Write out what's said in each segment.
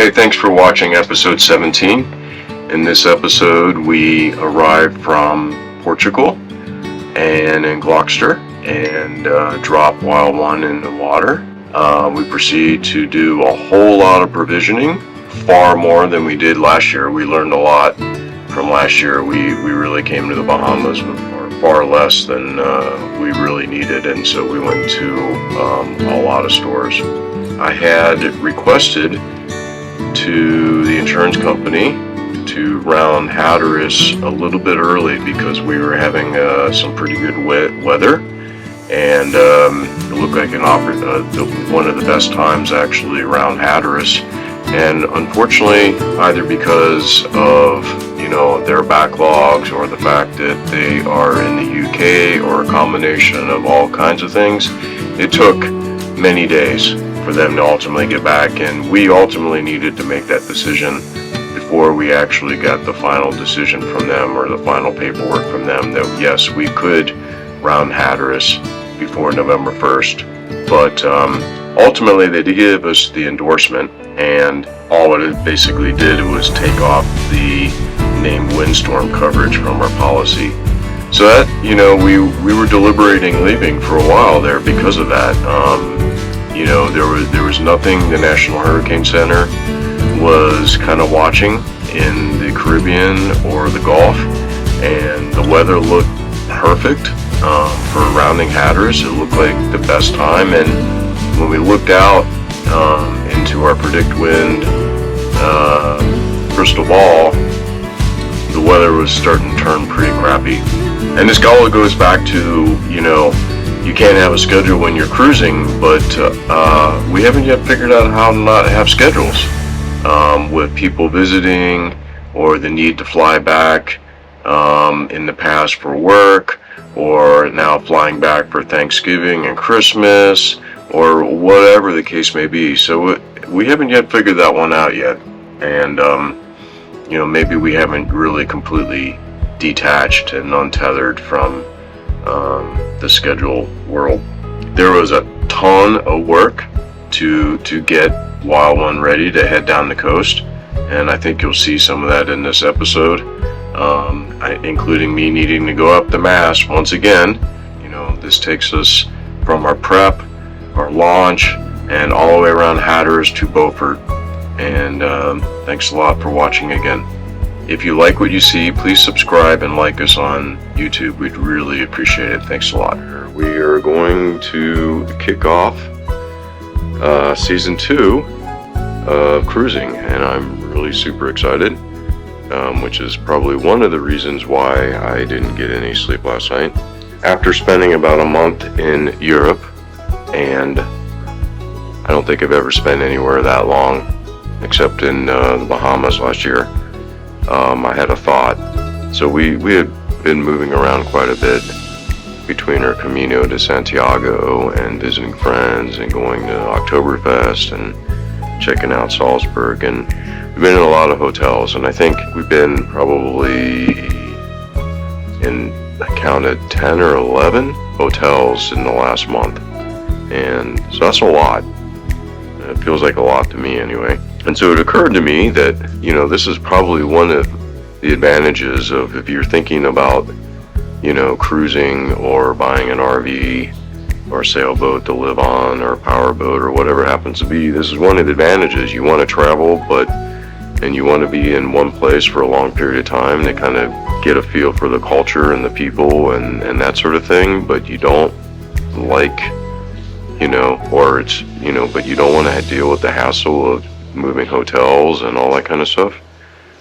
Hey, thanks for watching episode 17. In this episode, we arrived from Portugal and in Gloucester and drop while one in the water. We proceed to do a whole lot of provisioning, far more than we did last year. We learned a lot from last year. We really came to the Bahamas with far less than we really needed, and so we went to a lot of stores. I had requested to the insurance company to round Hatteras a little bit early because we were having some pretty good weather, and it looked like one of the best times actually around Hatteras. And unfortunately, either because of their backlogs or the fact that they are in the UK or a combination of all kinds of things, it took many days for them to ultimately get back, and we ultimately needed to make that decision before we actually got the final decision from them or the final paperwork from them that yes, we could round Hatteras before November 1st. But ultimately they did give us the endorsement, and all it basically did was take off the named windstorm coverage from our policy. So that, we were deliberating leaving for a while there because of that. There was nothing the National Hurricane Center was kind of watching in the Caribbean or the Gulf, and the weather looked perfect for rounding Hatteras. It looked like the best time, and when we looked out into our PredictWind crystal ball, the weather was starting to turn pretty crappy. And this all goes back to, you can't have a schedule when you're cruising, but we haven't yet figured out how to not have schedules with people visiting or the need to fly back in the past for work, or now flying back for Thanksgiving and Christmas, or whatever the case may be. So we haven't yet figured that one out yet. And, maybe we haven't really completely detached and untethered from the schedule world. There was a ton of work to get Wild One ready to head down the coast, and I think you'll see some of that in this episode, including me needing to go up the mast once again. This takes us from our prep, our launch, and all the way around Hatteras to Beaufort. And thanks a lot for watching again. If you like what you see, please subscribe and like us on YouTube. We'd really appreciate it. Thanks a lot. We are going to kick off season 2 of cruising, and I'm really super excited, which is probably one of the reasons why I didn't get any sleep last night. After spending about a month in Europe, and I don't think I've ever spent anywhere that long except in the Bahamas last year, I had a thought. So we had been moving around quite a bit between our Camino de Santiago and visiting friends and going to Oktoberfest and checking out Salzburg, and we've been in a lot of hotels, and I think we've been probably I counted 10 or 11 hotels in the last month, and so that's a lot. It feels like a lot to me anyway. And so it occurred to me that, this is probably one of the advantages of if you're thinking about, cruising or buying an RV or a sailboat to live on or a powerboat or whatever it happens to be. This is one of the advantages. You want to travel, and you want to be in one place for a long period of time to kind of get a feel for the culture and the people and that sort of thing, but you don't like, but you don't want to deal with the hassle of moving hotels and all that kind of stuff.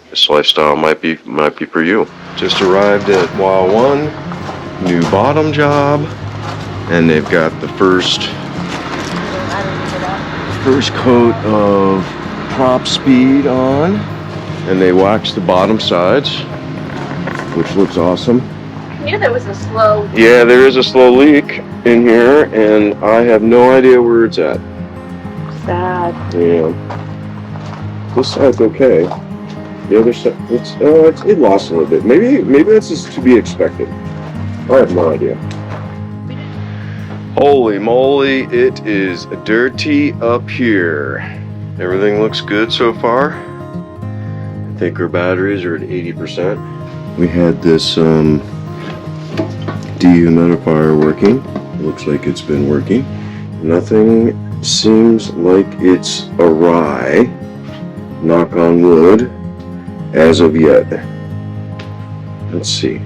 This lifestyle might be for you. Just arrived at Wild One, new bottom job, and they've got the first coat of prop speed on, and they waxed the bottom sides, which looks awesome. Yeah, there was a slow. Yeah, there is a slow leak in here, and I have no idea where it's at. Sad. Yeah. This side's okay. The other side, it lost a little bit. Maybe that's just to be expected. I have no idea. Holy moly, it is dirty up here. Everything looks good so far. I think our batteries are at 80%. We had this dehumidifier working. Looks like it's been working. Nothing seems like it's awry, knock on wood, as of yet. Let's see.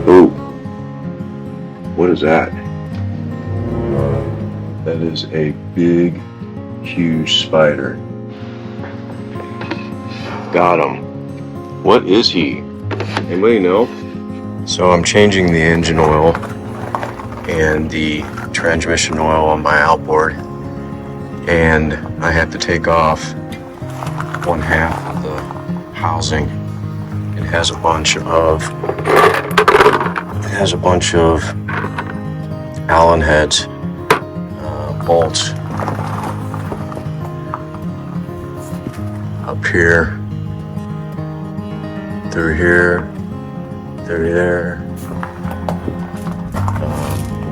Oh, what is that? That is a big, huge spider. Got him. What is he? Anybody know? So I'm changing the engine oil and the transmission oil on my outboard, and I had to take off one half of the housing. It has a bunch of Allen heads, bolts up here, through here, through there.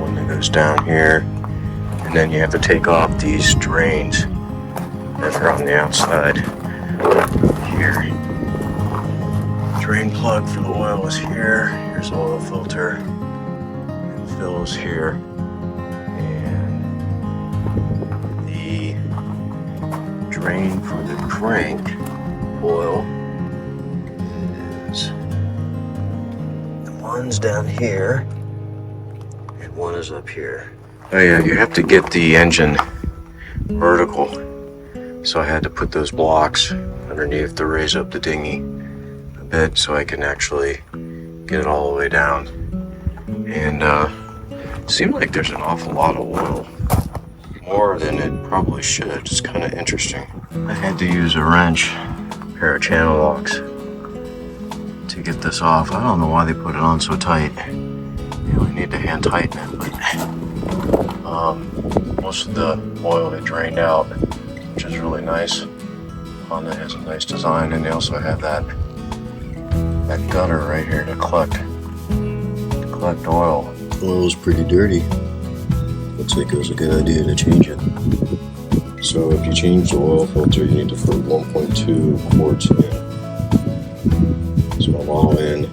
One that goes down here, and then you have to take off these drains that are on the outside here. Drain plug for the oil is here. Here's the oil filter. And fill is here. And the drain for the crank oil is the one's down here. One is up here. Oh yeah, you have to get the engine vertical. So I had to put those blocks underneath to raise up the dinghy a bit so I can actually get it all the way down. And it seemed like there's an awful lot of oil. More than it probably should. It's kind of interesting. I had to use a wrench, a pair of channel locks to get this off. I don't know why they put it on so tight. You really need to hand tighten it, but most of the oil had drained out, which is really nice. Honda has a nice design, and they also have that gutter right here to collect oil. Oil is pretty dirty. Looks like it was a good idea to change it. So if you change the oil filter, you need to put 1.2 quarts in. So I'm all in.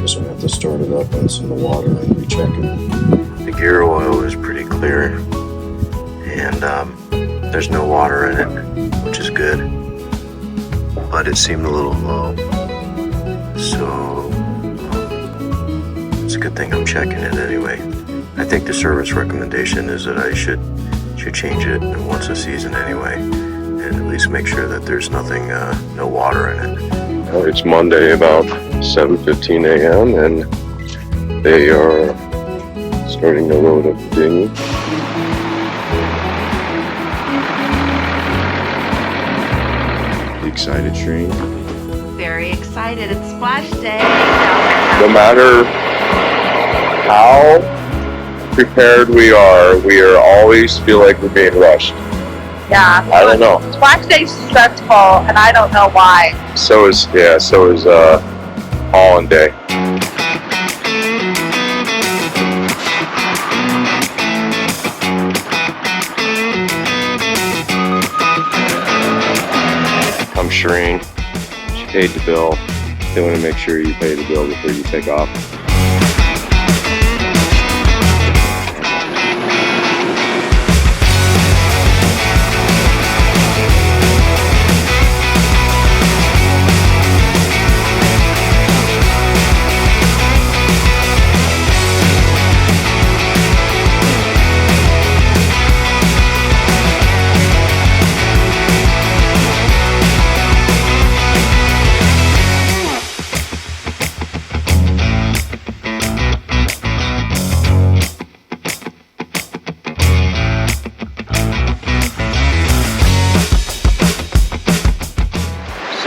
So I have to start it up when it's in the water and recheck it. The gear oil is pretty clear, and there's no water in it, which is good, but it seemed a little low, so it's a good thing I'm checking it anyway. I think the service recommendation is that I should change it once a season anyway, and at least make sure that there's nothing, no water in it. It's Monday about 7:15 a.m. and they are starting to load up the dinghy. Excited, Shane? Very excited. It's splash day. No matter how prepared we are always feel like we're being rushed. Yeah. I don't know. Splash day's stressful, and I don't know why. So is Holland Day. I'm Shireen. She paid the bill. They want to make sure you pay the bill before you take off.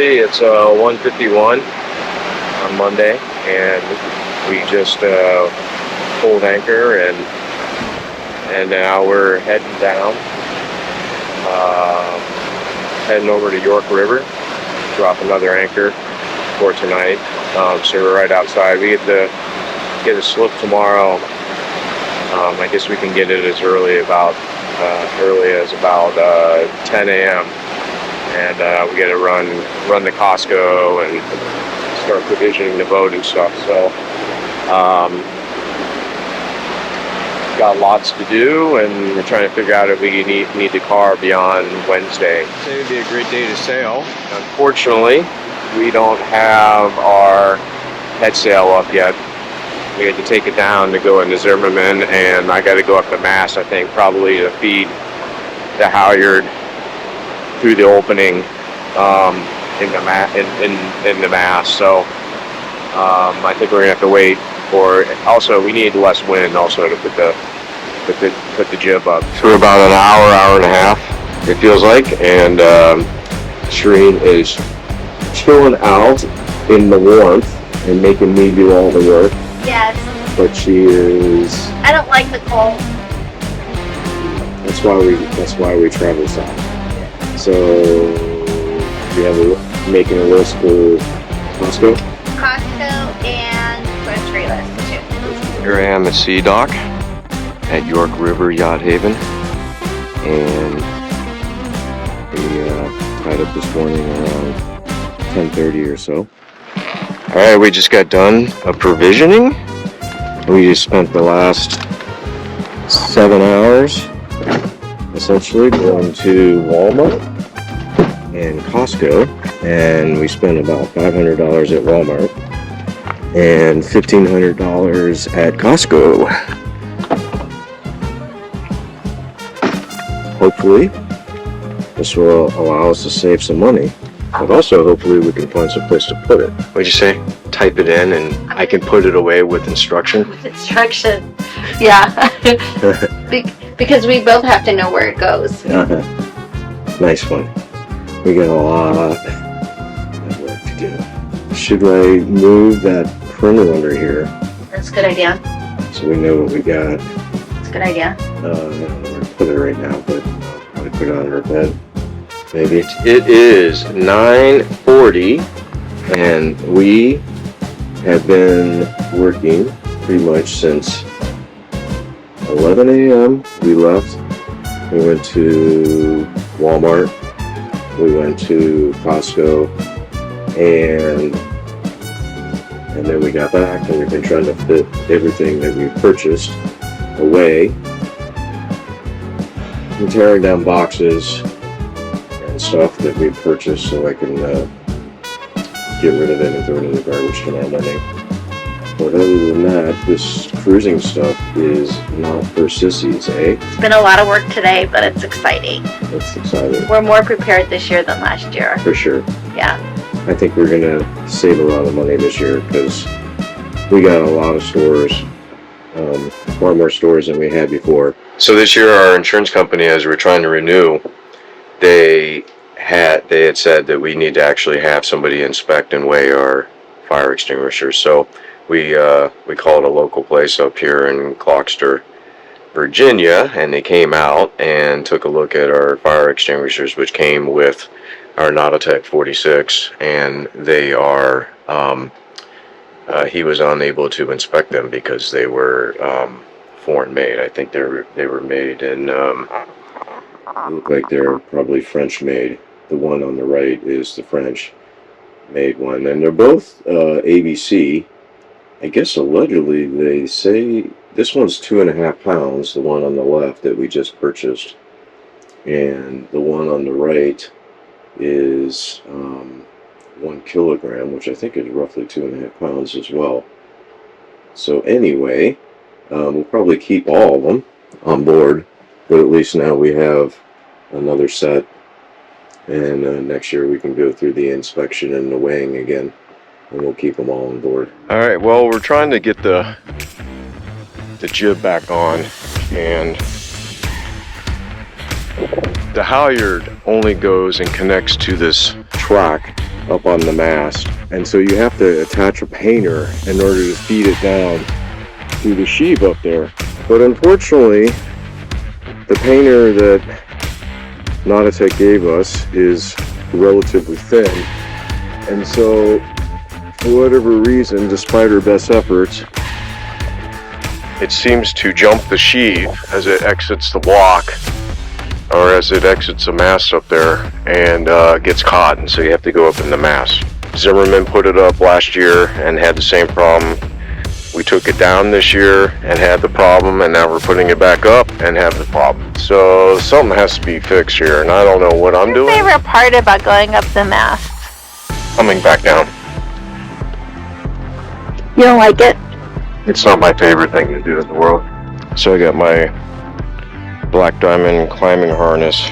It's 1:51 on Monday, and we just pulled anchor, and now we're heading down, heading over to York River, drop another anchor for tonight. So we're right outside. We get a slip tomorrow. I guess we can get it as early about early as about 10 a.m. and we got to run to Costco and start provisioning the boat and stuff. So got lots to do, and we're trying to figure out if we need the car beyond Wednesday. Today would be a great day to sail. Unfortunately, we don't have our headsail up yet. We had to take it down to go into Zimmerman, and I got to go up the mast, I think, probably to feed the halyard through the opening in the mast. So I think we're gonna have to wait for. Also, we need less wind also to put the jib up. So we're about an hour and a half, it feels like, and Shireen is chilling out in the warmth and making me do all the work. Yes. But she is. I don't like the cold. That's why we travel south. So we have making a list for Costco. Costco and grocery list too. Here I am at Sea Dock at York River Yacht Haven, and we tied up this morning around 10:30 or so. All right, we just got done provisioning. We just spent the last 7 hours essentially going to Walmart and Costco, and we spent about $500 at Walmart and $1,500 at Costco. Hopefully this will allow us to save some money, but also hopefully we can find some place to put it. What'd you say? Type it in and I can put it away with instruction? With instruction, yeah. Because we both have to know where it goes. Nice one. We got a lot of work to do. Should I move that printer under here That's a good idea. so we know what we got? That's a good idea. I don't know where to put it right now, but I'll probably put it on her bed. Maybe. It is 9:40 and we have been working pretty much since 11 a.m. We left. We went to Walmart. We went to Costco, and then we got back, and we've been trying to fit everything that we purchased away. We're tearing down boxes and stuff that we purchased so I can get rid of it and throw it in the garbage tomorrow morning. But other than that, this cruising stuff is not for sissies, eh? It's been a lot of work today, but it's exciting. It's exciting. We're more prepared this year than last year. For sure. Yeah. I think we're gonna save a lot of money this year because we got a lot of stores, far more stores than we had before. So this year our insurance company, as we're trying to renew, they had said that we need to actually have somebody inspect and weigh our fire extinguishers. So we called a local place up here in Clockster, Virginia, and they came out and took a look at our fire extinguishers, which came with our Nautilus 46, and they are he was unable to inspect them because they were foreign made. I think they were made in they look like they're probably French made. The one on the right is the French made one, and they're both ABC. I guess allegedly they say this one's 2.5 pounds, the one on the left that we just purchased, and the one on the right is 1 kilogram, which I think is roughly 2.5 pounds as well. So anyway, we'll probably keep all of them on board, but at least now we have another set, and next year we can go through the inspection and the weighing again, and we'll keep them all on board. All right, well, we're trying to get the jib back on, and the halyard only goes and connects to this track up on the mast, and so you have to attach a painter in order to feed it down through the sheave up there. But unfortunately, the painter that Nautilus gave us is relatively thin, and so for whatever reason, despite her best efforts, it seems to jump the sheave as it exits the block or as it exits the mast up there and gets caught, and so you have to go up in the mast. Zimmerman put it up last year and had the same problem. We took it down this year and had the problem, and now we're putting it back up and have the problem. So something has to be fixed here, and I don't know what I'm doing. What's your favorite part about going up the mast? Coming back down. You don't like it? It's not my favorite thing to do in the world. So I got my Black Diamond climbing harness.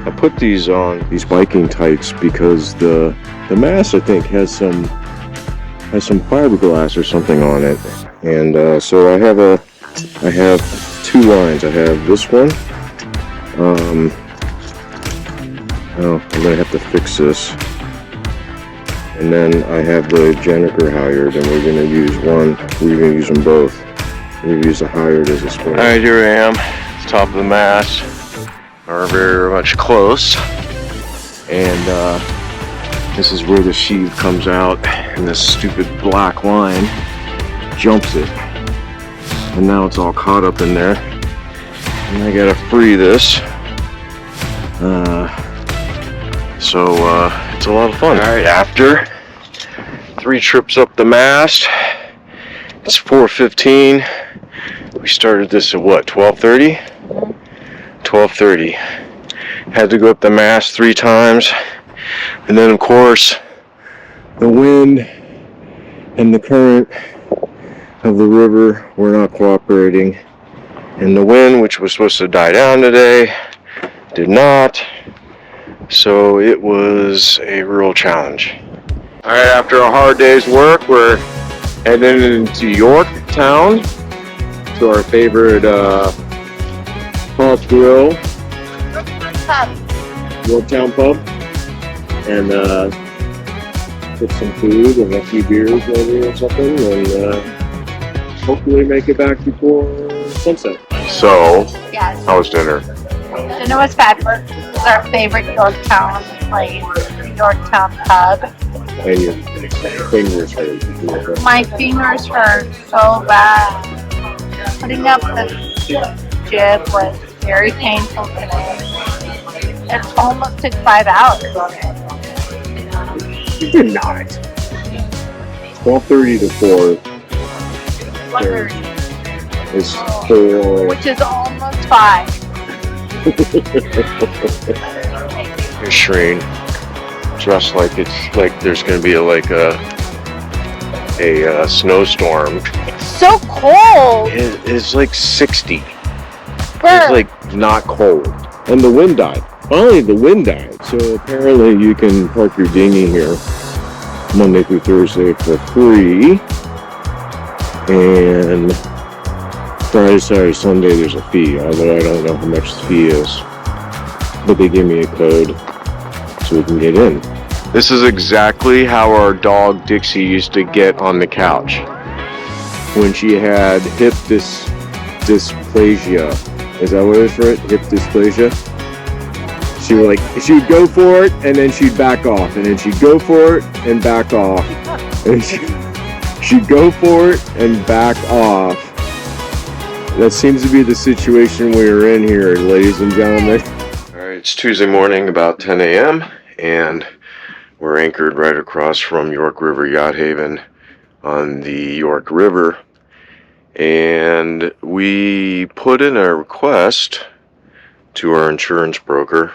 I put these on, these biking tights, because the mast I think has some fiberglass or something on it, and so I have two lines. I have this one. Oh, I'm gonna have to fix this, and then I have the Jennifer halyard, and we're gonna use one. We're gonna use them both. We're gonna use the halyard as a spring. All right, here I am, top of the mast. We're very much close, and this is where the sheave comes out, and this stupid black line jumps it. And now it's all caught up in there. And I gotta free this. So it's a lot of fun. Alright, after 3 trips up the mast, it's 4:15. We started this at what, 12:30? 12:30. Had to go up the mast 3 times. And then, of course, the wind and the current of the river were not cooperating. And the wind, which was supposed to die down today, did not. So it was a real challenge. All right, after a hard day's work, we're heading into Yorktown to our favorite Pulse Grill, Yorktown Pub. And get some food and a few beers maybe or something, and hopefully make it back before sunset. So, Yes. how was dinner? Dinner was fabulous. This is our favorite Yorktown place, Yorktown pub. And your fingers hurt. My fingers hurt so bad. Putting up the jib was very painful today. It almost took 5 hours. You did not. 12:30 to 4 1:30. is 4. Which is almost 5. Here's Shreen, dressed like it's like there's gonna be a snowstorm. It's so cold. It's like 60. Where? It's like not cold. And the wind died. Finally, the wind died. So apparently you can park your dinghy here Monday through Thursday for free. And Friday, Saturday, Sunday there's a fee, although I don't know how much the fee is. But they give me a code so we can get in. This is exactly how our dog Dixie used to get on the couch when she had hip dysplasia. Is that what it is for it? Hip dysplasia? She would go for it, and then she'd back off, and then she'd go for it and back off, and she'd go for it and back off. That seems to be the situation we're in here, ladies and gentlemen. All right, it's Tuesday morning, about 10 a.m., and we're anchored right across from York River Yacht Haven on the York River, and we put in a request to our insurance broker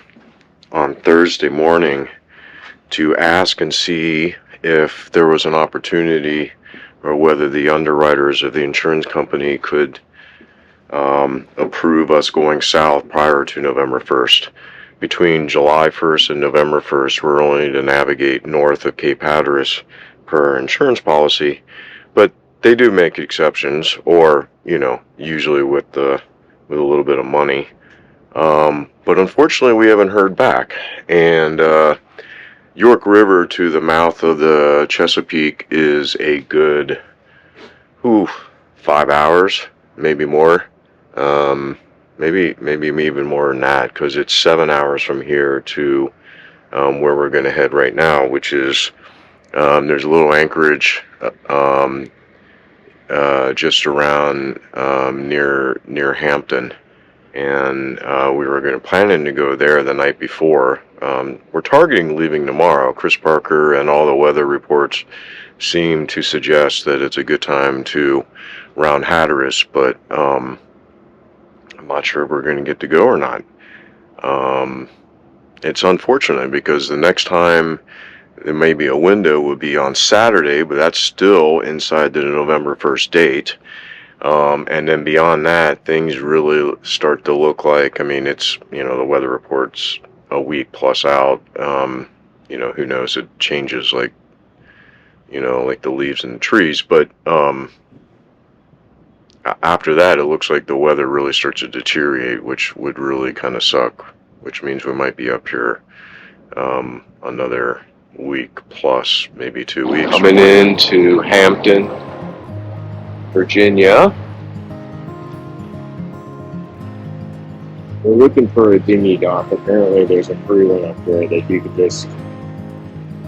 on Thursday morning to ask and see if there was an opportunity or whether the underwriters of the insurance company could approve us going south prior to November 1st. Between July 1st and November 1st, we're only to navigate north of Cape Hatteras per our insurance policy, but they do make exceptions, or, usually with a little bit of money. But unfortunately, we haven't heard back. And York River to the mouth of the Chesapeake is a good 5 hours, maybe more. Maybe even more than that, because it's 7 hours from here to where we're going to head right now, which is there's a little anchorage just around near Hampton. and we were planning to go there the night before. We're targeting leaving tomorrow. Chris Parker and all the weather reports seem to suggest that it's a good time to round Hatteras, but I'm not sure if we're going to get to go or not. It's unfortunate because the next time there may be a window would be on Saturday, but that's still inside the November 1st date. And then beyond that, things really start to look like, I mean, it's, the weather report's a week plus out. Who knows? It changes like the leaves in the trees. But after that, it looks like the weather really starts to deteriorate, which would really kind of suck, which means we might be up here another week plus, maybe 2 weeks. Coming into Hampton, Virginia. We're looking for a dinghy dock. Apparently there's a free one up there that you could just,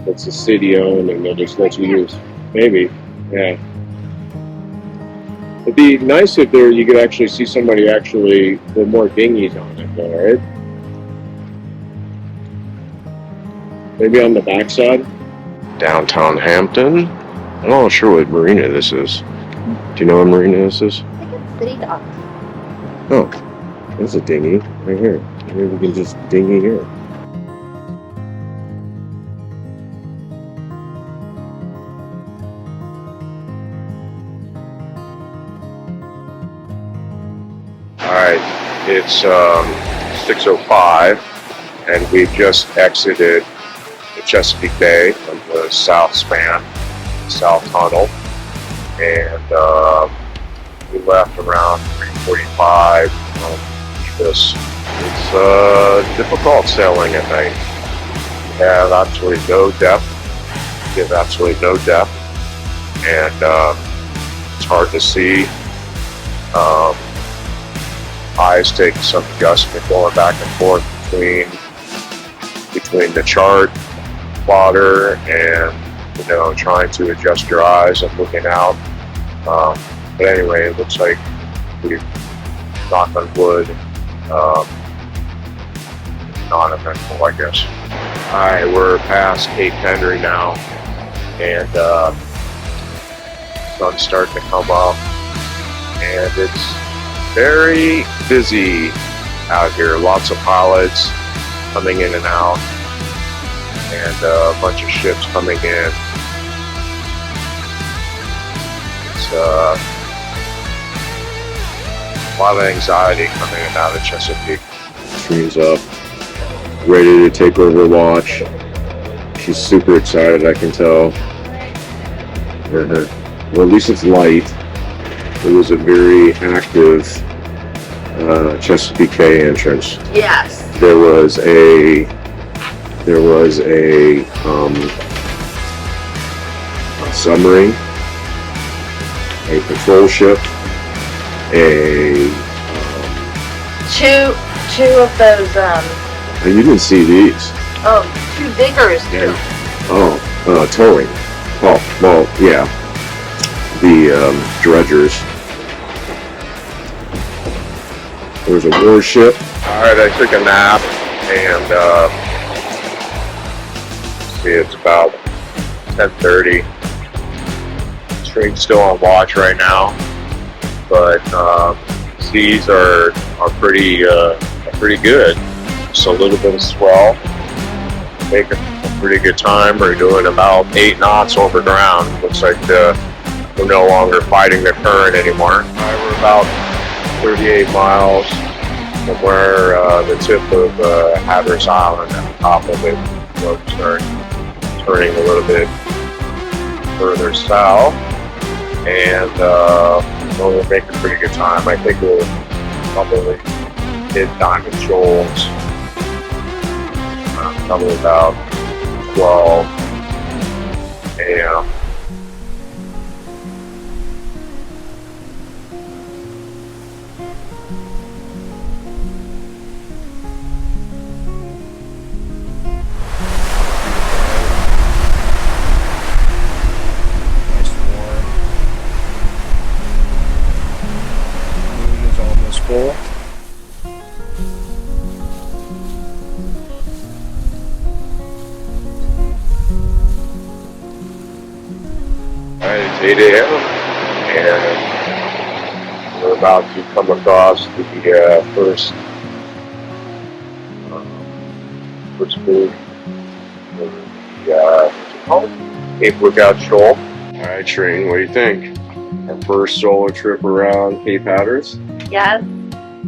it's a city owned and they'll just let you use. Maybe, yeah. It'd be nice if you could actually see somebody with more dinghies on it though, right? Maybe on the backside? Downtown Hampton. I'm not sure what marina this is. Do you know what marina this is? I think it's City Dock. Oh, there's a dinghy right here. Maybe we can just dinghy here. Alright, it's 6:05 and we've just exited the Chesapeake Bay from the south span, the south tunnel, and we left around 3:45 from this. It's difficult sailing at night. We have absolutely no depth. And it's hard to see. Eyes take some adjustment going back and forth between the chart plotter and trying to adjust your eyes and looking out. But anyway, it looks like we've knocked on wood. Non-eventful, I guess. Alright, we're past Cape Henry now, and sun's starting to come up, and it's very busy out here. Lots of pilots coming in and out, and a bunch of ships coming in. It's a lot of anxiety coming in and out of Chesapeake. Tree's up, ready to take over watch. She's super excited, I can tell. Well, at least it's light. It was a very active Chesapeake Bay entrance. Yes. There was a submarine, a patrol ship, Two of those, and you didn't see these. two diggers. Yeah. Towing. Oh, well, yeah. The dredgers. There was a warship. Alright, I took a nap, and it's about 10:30. Stream's still on watch right now, but seas are pretty good. Just a little bit of swell. Making a pretty good time. We're doing about 8 knots over ground. Looks like we're no longer fighting the current anymore. We're about 38 miles from where the tip of Hatteras Island at the top of it will start turning a little bit further south, and we're making pretty good time. I think we'll probably hit Diamond Shoals probably about 12 a.m. Moon is almost full. 8 a.m. and we're about to come across the first move for the Cape Lookout Shoal. Alright, Shreen, what do you think? Our first solo trip around Cape Hatteras? Yes,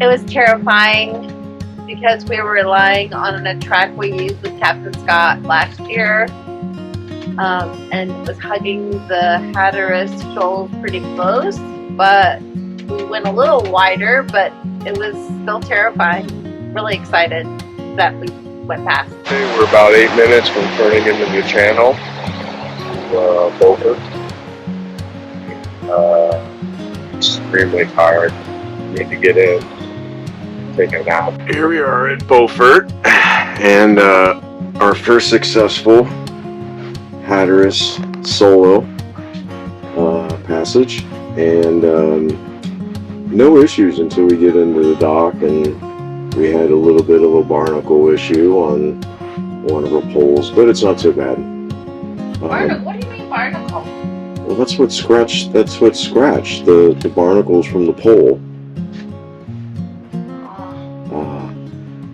it was terrifying because we were relying on a track we used with Captain Scott last year, and it was hugging the Hatteras shoals pretty close, but we went a little wider, but it was still terrifying. Really excited that we went past. We're about 8 minutes from turning into the channel to Beaufort. Extremely tired. Need to get in, take a nap. Here we are at Beaufort, and our first successful Hatteras solo passage, and no issues until we get into the dock, and we had a little bit of a barnacle issue on one of our poles, but it's not too bad. What do you mean barnacle? Well, that's what scratched the barnacles from the pole.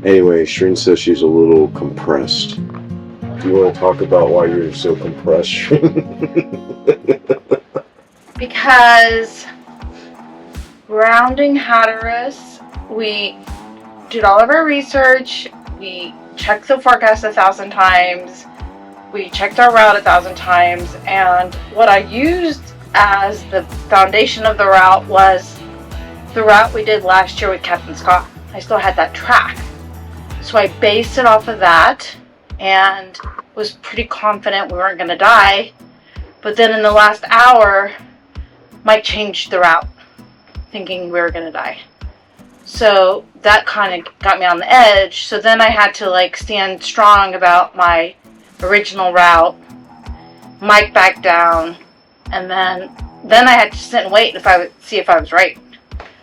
Anyway, Shreen says she's a little compressed. Do you want to talk about why you're so compressed, Shreen? Because rounding Hatteras, we did all of our research, we checked the forecast 1,000 times, we checked our route 1,000 times, and what I used as the foundation of the route was the route we did last year with Captain Scott. I still had that track. So I based it off of that and was pretty confident we weren't going to die. But then in the last hour, Mike changed the route, thinking we were going to die. So that kind of got me on the edge. So then I had to like stand strong about my original route. Mike backed down, and then I had to sit and wait see if I was right.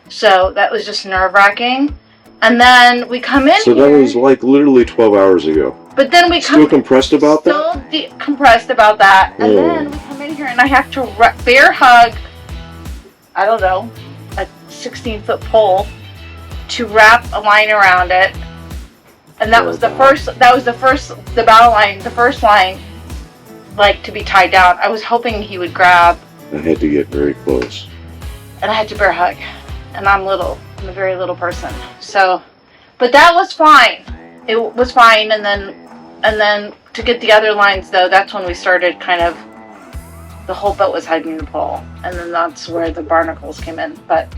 So that was just nerve-wracking. And then we come in. So that was like literally 12 hours ago. But then we still compressed about that. Still compressed about that. And then we come in here, and I have to bear hug. I don't know, a 16-foot pole to wrap a line around it. And that was the first, the bow line, the first line, like, to be tied down. I was hoping he would grab. I had to get very close. And I had to bear hug. And I'm little. I'm a very little person. So, but that was fine. It was fine. And then to get the other lines, though, that's when we started kind of, the whole boat was hugging the pole. And then that's where the barnacles came in. But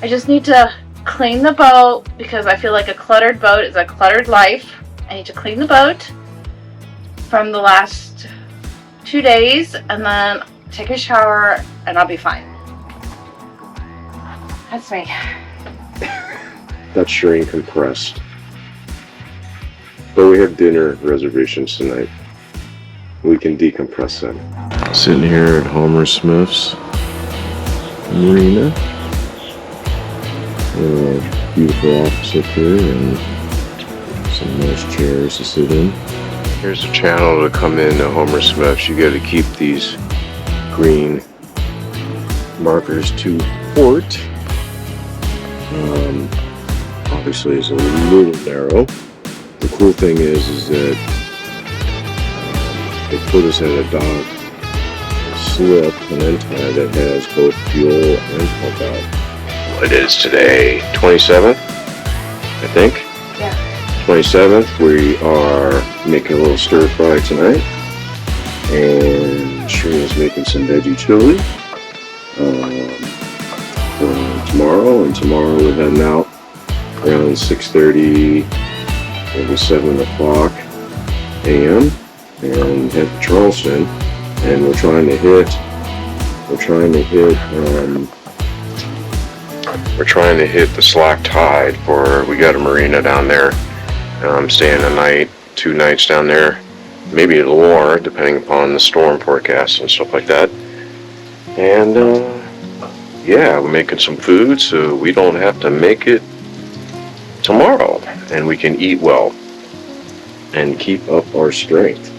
I just need to clean the boat, because I feel like a cluttered boat is a cluttered life. I need to clean the boat from the last 2 days, and then take a shower, and I'll be fine. That's me. That's Shreen compressed. But we have dinner reservations tonight. We can decompress then. Sitting here at Homer Smith's Marina. Beautiful office up here and some nice chairs to sit in. Here's a channel to come in to Homer Smith's. You got to keep these green markers to port. Obviously it's a little narrow. The cool thing is that they put us at a dock slip, an end tie that has both fuel and pump out. It is today, 27th, I think. Yeah. 27th. We are making a little stir fry tonight, and Shreen's making some veggie chili for tomorrow. And tomorrow we're heading out around 6:30, maybe 7 o'clock a.m. and head to Charleston. And we're trying to hit the slack tide we got a marina down there. I'm staying a night, 2 nights down there, maybe a little more depending upon the storm forecast and stuff like that. And yeah, we're making some food so we don't have to make it tomorrow, and we can eat well and keep up our strength.